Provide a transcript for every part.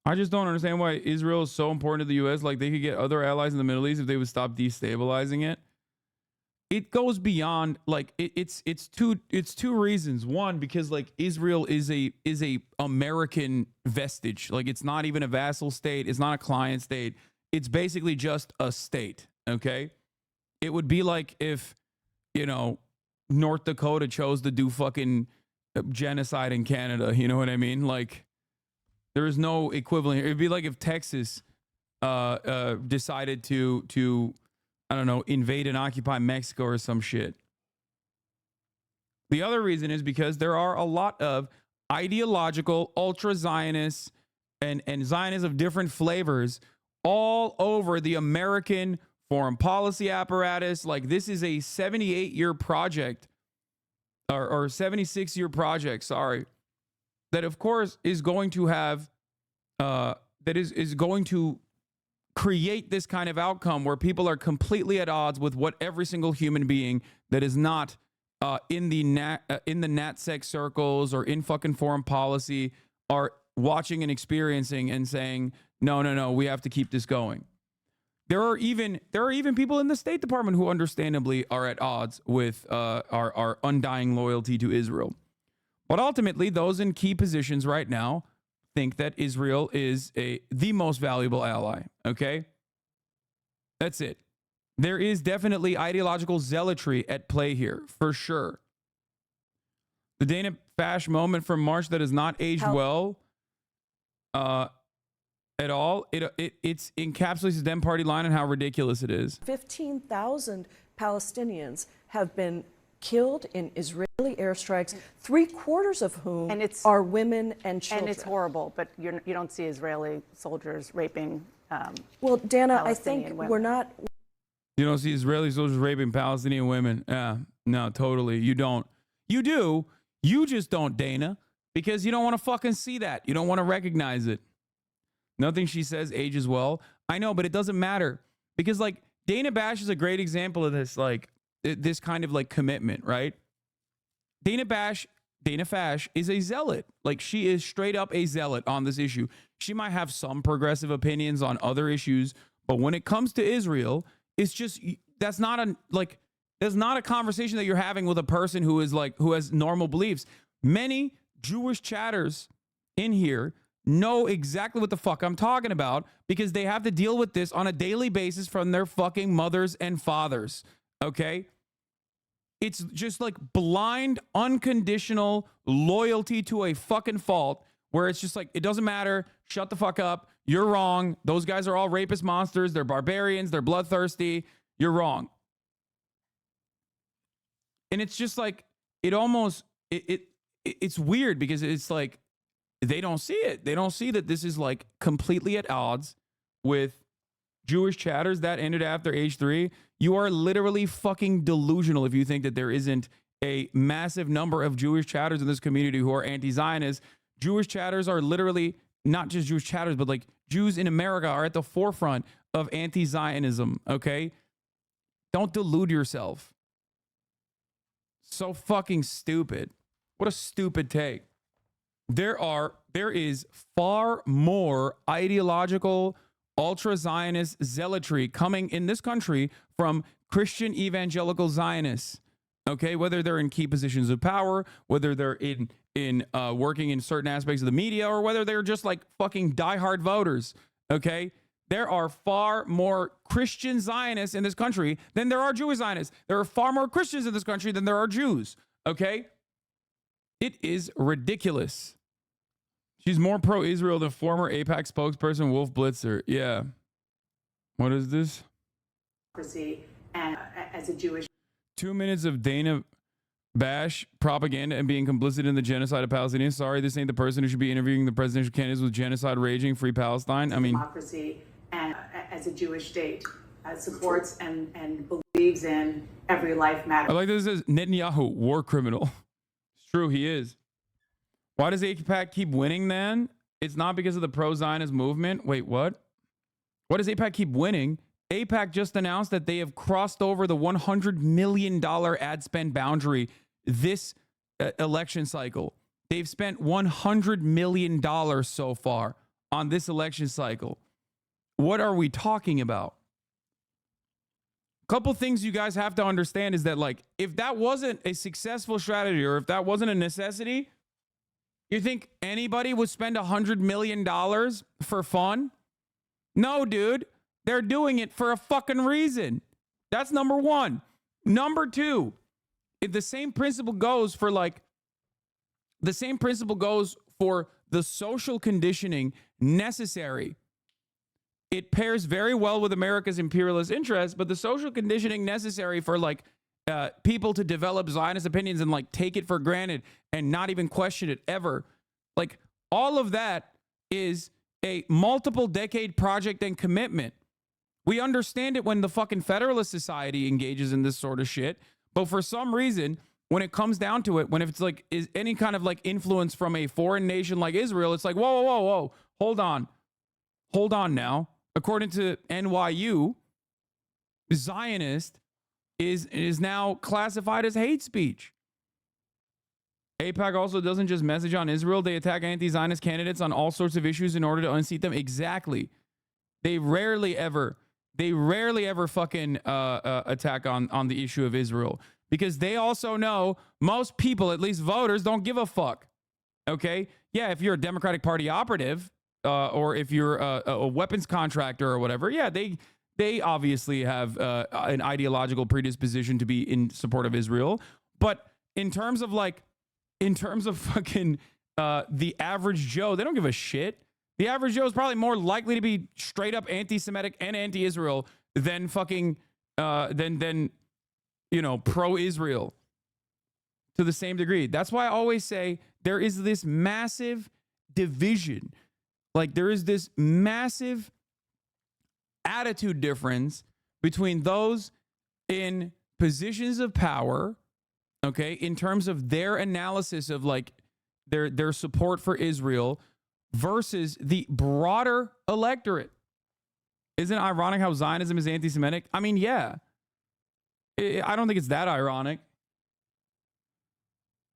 I just don't understand why Israel is so important to the U.S. Like, they could get other allies in the Middle East if they would stop destabilizing it. It goes beyond, like, it's two reasons. One, because like Israel is a American vestige. Like, it's not even a vassal state. It's not a client state. It's basically just a state. Okay, it would be like if, you know, North Dakota chose to do fucking genocide in Canada. You know what I mean? Like, there is no equivalent here. It'd be like if Texas decided to I don't know, invade and occupy Mexico or some shit. The other reason is because there are a lot of ideological ultra-Zionists and Zionists of different flavors all over the American foreign policy apparatus. Like, this is a 78-year project, or 76-year project, sorry, that of course is going to have, that is going to create this kind of outcome where people are completely at odds with what every single human being that is not in the NatSec circles or in fucking foreign policy are watching and experiencing and saying, no, we have to keep this going. There are even people in the State Department who understandably are at odds with our undying loyalty to Israel. But ultimately, those in key positions right now think that Israel is the most valuable ally. Okay? That's it. There is definitely ideological zealotry at play here, for sure. The Dana Fash moment from March that has not aged well at all. It's encapsulates the Dem Party line and how ridiculous it is. 15,000 Palestinians have been killed in Israeli airstrikes, 3/4 of whom are women and children. And it's horrible, but you don't see Israeli soldiers raping well, Dana, I Palestinian think women. we're not... You don't see Israeli soldiers raping Palestinian women. No, totally. You don't. You do. You just don't, Dana, because you don't want to fucking see that. You don't want to recognize it. Nothing she says ages well. I know, but it doesn't matter because, like, Dana Bash is a great example of this, like, this kind of like commitment, right? Dana Fash is a zealot. Like, she is straight up a zealot on this issue. She might have some progressive opinions on other issues, but when it comes to Israel, it's just, that's not a conversation that you're having with a person who is like, who has normal beliefs. Many Jewish chatters in here know exactly what the fuck I'm talking about because they have to deal with this on a daily basis from their fucking mothers and fathers. Okay? It's just like blind, unconditional loyalty to a fucking fault where it's just like, it doesn't matter. Shut the fuck up. You're wrong. Those guys are all rapist monsters. They're barbarians. They're bloodthirsty. You're wrong. And it's just like, it's weird because it's like, they don't see it. They don't see that this is like completely at odds with Jewish chatters that ended after age 3. You are literally fucking delusional if you think that there isn't a massive number of Jewish chatters in this community who are anti-Zionist. Jewish chatters are literally not just Jewish chatters, but like Jews in America are at the forefront of anti-Zionism. Okay? Don't delude yourself. So fucking stupid. What a stupid take. There is far more ideological ultra-Zionist zealotry coming in this country from Christian evangelical Zionists, okay? Whether they're in key positions of power, whether they're in working in certain aspects of the media, or whether they're just like fucking diehard voters, okay? There are far more Christian Zionists in this country than there are Jewish Zionists. There are far more Christians in this country than there are Jews, okay? It is ridiculous. She's more pro-Israel than former AIPAC spokesperson Wolf Blitzer. Yeah. What is this? And as a Jewish 2 minutes of Dana Bash propaganda and being complicit in the genocide of Palestinians. Sorry, this ain't the person who should be interviewing the presidential candidates with genocide raging, free Palestine. I mean, democracy and as a Jewish state supports and believes in every life matters. I like this. It says Netanyahu, war criminal. It's true, he is. Why does AIPAC keep winning then? It's not because of the pro-Zionist movement. Wait, what? Why does AIPAC keep winning? AIPAC just announced that they have crossed over the $100 million ad spend boundary this election cycle. They've spent $100 million so far on this election cycle. What are we talking about? Couple things you guys have to understand is that, like, if that wasn't a successful strategy or if that wasn't a necessity, you think anybody would spend $100 million for fun? No, dude. They're doing it for a fucking reason. That's number one. Number two, if the same principle goes for the social conditioning necessary. It pairs very well with America's imperialist interests, but the social conditioning necessary for people to develop Zionist opinions and take it for granted and not even question it ever, all of that is a multiple decade project and commitment. We understand it when the fucking Federalist Society engages in this sort of shit, but for some reason, when it comes down to it, when it's is any kind of influence from a foreign nation like Israel, it's whoa, hold on now. According to NYU, Zionist is now classified as hate speech. AIPAC also doesn't just message on Israel. They attack anti-Zionist candidates on all sorts of issues in order to unseat them. Exactly. They rarely ever fucking attack on the issue of Israel, because they also know most people, at least voters, don't give a fuck. Okay? Yeah, if you're a Democratic Party operative, or if you're a weapons contractor or whatever, yeah, they obviously have an ideological predisposition to be in support of Israel. But in terms of fucking the average Joe, they don't give a shit. The average Joe is probably more likely to be straight up anti-Semitic and anti-Israel than fucking than pro-Israel to the same degree. That's why I always say there is this massive division. There is this massive attitude difference between those in positions of power, okay, in terms of their analysis of their support for Israel versus the broader electorate. Isn't it ironic how Zionism is anti-Semitic? I mean, yeah. I don't think it's that ironic.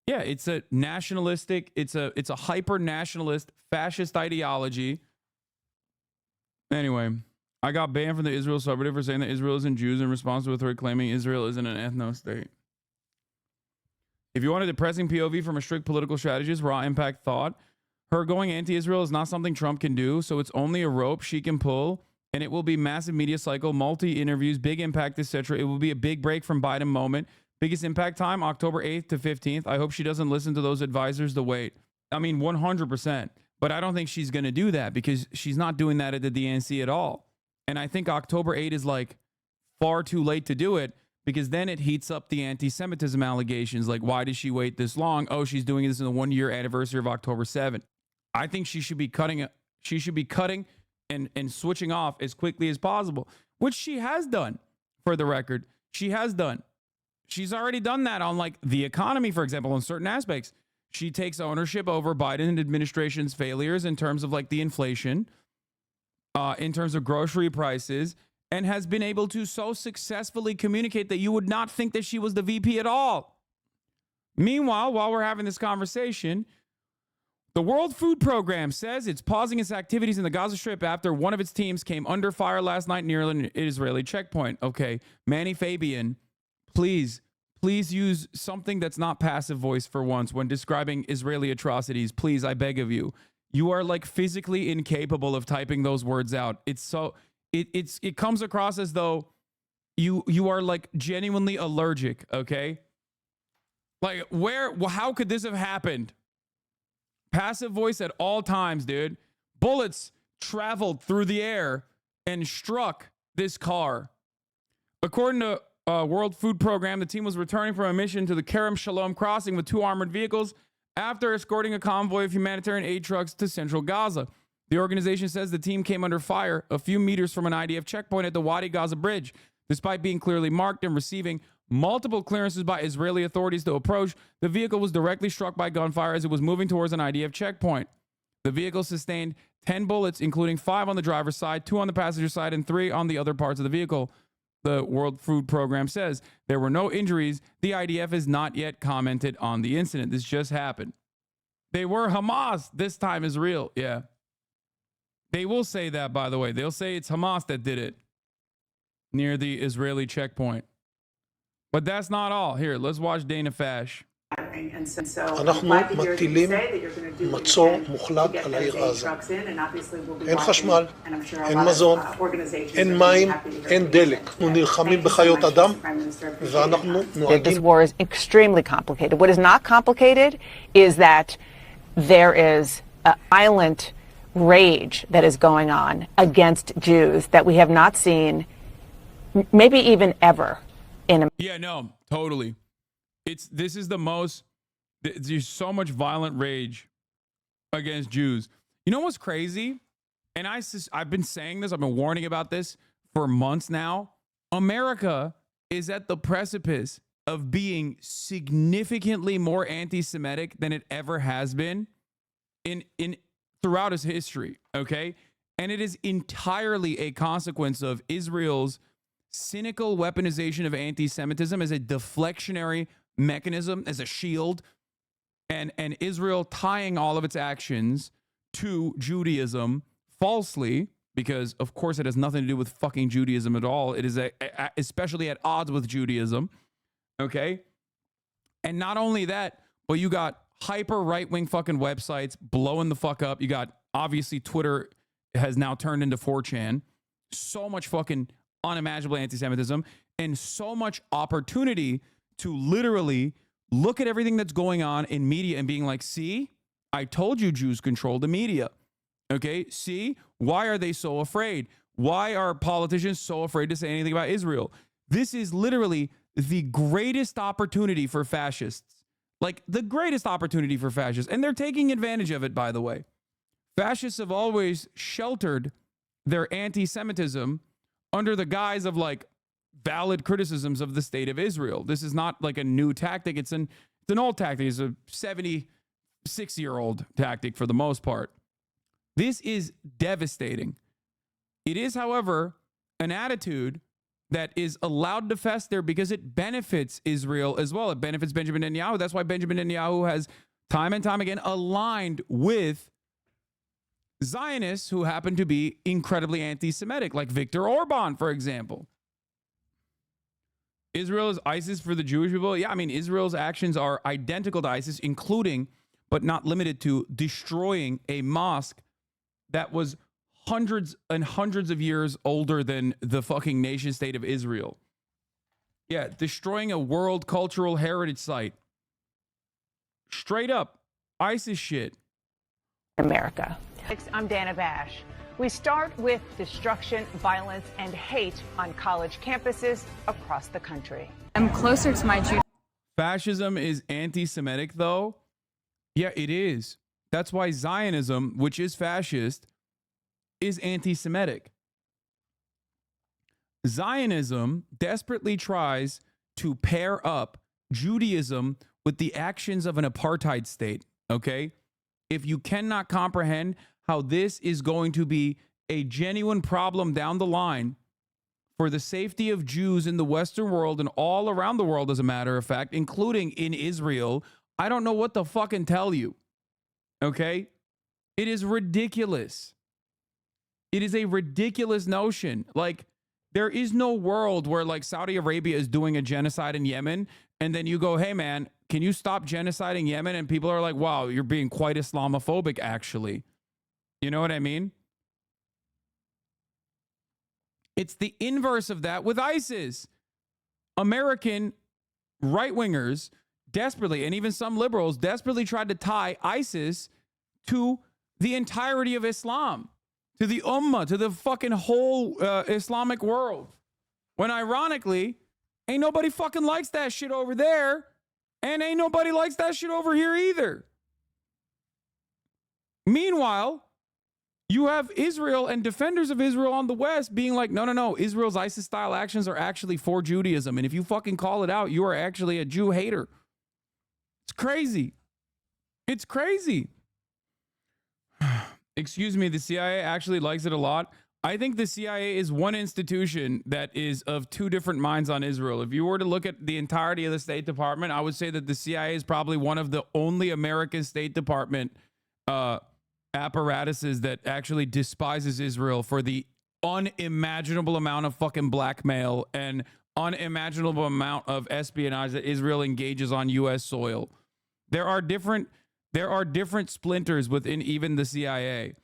Yeah, it's a nationalistic, it's a hyper-nationalist, fascist ideology. Anyway, I got banned from the Israel subreddit for saying that Israel isn't Jews in response to a thread claiming Israel isn't an ethno-state. If you want a depressing POV from a strict political strategist, raw impact thought, her going anti-Israel is not something Trump can do, so it's only a rope she can pull, and it will be massive media cycle, multi-interviews, big impact, etc. It will be a big break from Biden moment. Biggest impact time, October 8th to 15th. I hope she doesn't listen to those advisors to wait. I mean, 100%. But I don't think she's going to do that because she's not doing that at the DNC at all. And I think October 8th is far too late to do it, because then it heats up the anti-Semitism allegations. Why did she wait this long? Oh, she's doing this in the 1 year anniversary of October 7th. I think she should be cutting and switching off as quickly as possible, which she has done, for the record. She has done. She's already done that on the economy, for example, on certain aspects. She takes ownership over Biden administration's failures in terms of the inflation, in terms of grocery prices, and has been able to so successfully communicate that you would not think that she was the VP at all. Meanwhile, while we're having this conversation, the World Food Program says it's pausing its activities in the Gaza Strip after one of its teams came under fire last night near an Israeli checkpoint. Okay, Manny Fabian, please use something that's not passive voice for once when describing Israeli atrocities. Please, I beg of you. You are physically incapable of typing those words out. It's so it comes across as though you are genuinely allergic, okay? How could this have happened? Passive voice at all times, dude. Bullets traveled through the air and struck this car. According to World Food Program, the team was returning from a mission to the Kerem Shalom crossing with 2 armored vehicles after escorting a convoy of humanitarian aid trucks to central Gaza. The organization says the team came under fire a few meters from an IDF checkpoint at the Wadi Gaza bridge. Despite being clearly marked and receiving multiple clearances by Israeli authorities to approach, the vehicle was directly struck by gunfire as it was moving towards an IDF checkpoint. The vehicle sustained 10 bullets, including 5 on the driver's side, 2 on the passenger side, and 3 on the other parts of the vehicle. The World Food Program says there were no injuries. The IDF has not yet commented on the incident. This just happened. They were Hamas. This time is real. Yeah. They will say that, by the way. They'll say it's Hamas that did it near the Israeli checkpoint. But that's not all. Here, let's watch Dana Fash. אנחנו מטילים מצור מוחלט על העיר עזה. אין חשמל, אין מזון, אין מים, אין דלק. אנחנו נלחמים בחיות אדם, ואנחנו נוהגים... This war is extremely complicated. What is not complicated is that there is a violent rage that is going on against Jews that we have not seen, maybe even ever, in America. Yeah, no, totally. This is the most, there's so much violent rage against Jews. You know what's crazy? And I've been saying this, I've been warning about this for months now. America is at the precipice of being significantly more anti-Semitic than it ever has been throughout its history, okay? And it is entirely a consequence of Israel's cynical weaponization of anti-Semitism as a deflectionary mechanism, as a shield, and Israel tying all of its actions to Judaism falsely, because of course it has nothing to do with fucking Judaism at all. It is especially at odds with Judaism, okay? And not only that, but you got hyper right-wing fucking websites blowing the fuck up. You got, obviously, Twitter has now turned into 4chan. So much fucking unimaginable anti-Semitism and so much opportunity to literally look at everything that's going on in media and being like, see, I told you Jews control the media. Okay, see, why are they so afraid? Why are politicians so afraid to say anything about Israel? This is literally the greatest opportunity for fascists. Like the greatest opportunity for fascists. And they're taking advantage of it, by the way. Fascists have always sheltered their anti-Semitism under the guise of like valid criticisms of the state of Israel. This is not like a new tactic. It's an old tactic. It's a 76-year-old tactic for the most part. This is devastating. It is, however, an attitude that is allowed to fester because it benefits Israel as well. It benefits Benjamin Netanyahu. That's why Benjamin Netanyahu has time and time again aligned with Zionists who happen to be incredibly anti-Semitic, like Viktor Orban, for example. Israel is ISIS for the Jewish people. Yeah, I mean, Israel's actions are identical to ISIS, including, but not limited to, destroying a mosque that was hundreds and hundreds of years older than the fucking nation state of Israel. Yeah, destroying a world cultural heritage site. Straight up, ISIS shit. America. I'm Dana Bash. We start with destruction, violence, and hate on college campuses across the country. I'm closer to my Jude. Fascism is anti-Semitic, though? Yeah, it is. That's why Zionism, which is fascist, is anti-Semitic. Zionism desperately tries to pair up Judaism with the actions of an apartheid state, okay? If you cannot comprehend how this is going to be a genuine problem down the line for the safety of Jews in the Western world and all around the world, as a matter of fact, including in Israel, I don't know what to fucking tell you. Okay? It is ridiculous. It is a ridiculous notion. Like, there is no world where, like, Saudi Arabia is doing a genocide in Yemen, and then you go, hey, man, can you stop genociding Yemen? And people are like, wow, you're being quite Islamophobic, actually. You know what I mean? It's the inverse of that with ISIS. American right-wingers desperately, and even some liberals, desperately tried to tie ISIS to the entirety of Islam, to the Ummah, to the fucking whole Islamic world. When ironically, ain't nobody fucking likes that shit over there, and ain't nobody likes that shit over here either. Meanwhile, you have Israel and defenders of Israel on the West being like, no, Israel's ISIS-style actions are actually for Judaism. And if you fucking call it out, you are actually a Jew hater. It's crazy. It's crazy. Excuse me, the CIA actually likes it a lot. I think the CIA is one institution that is of two different minds on Israel. If you were to look at the entirety of the State Department, I would say that the CIA is probably one of the only American State Department apparatuses that actually despises Israel for the unimaginable amount of fucking blackmail and unimaginable amount of espionage that Israel engages on U.S. soil. There are different splinters within even the CIA,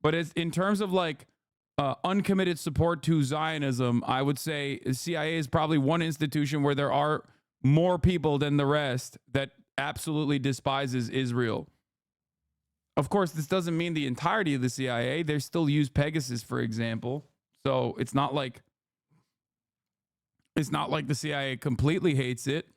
but it's in terms of like uncommitted support to Zionism, I would say CIA is probably one institution where there are more people than the rest that absolutely despises Israel. Of course, this doesn't mean the entirety of the CIA. They still use Pegasus, for example. So it's not like the CIA completely hates it.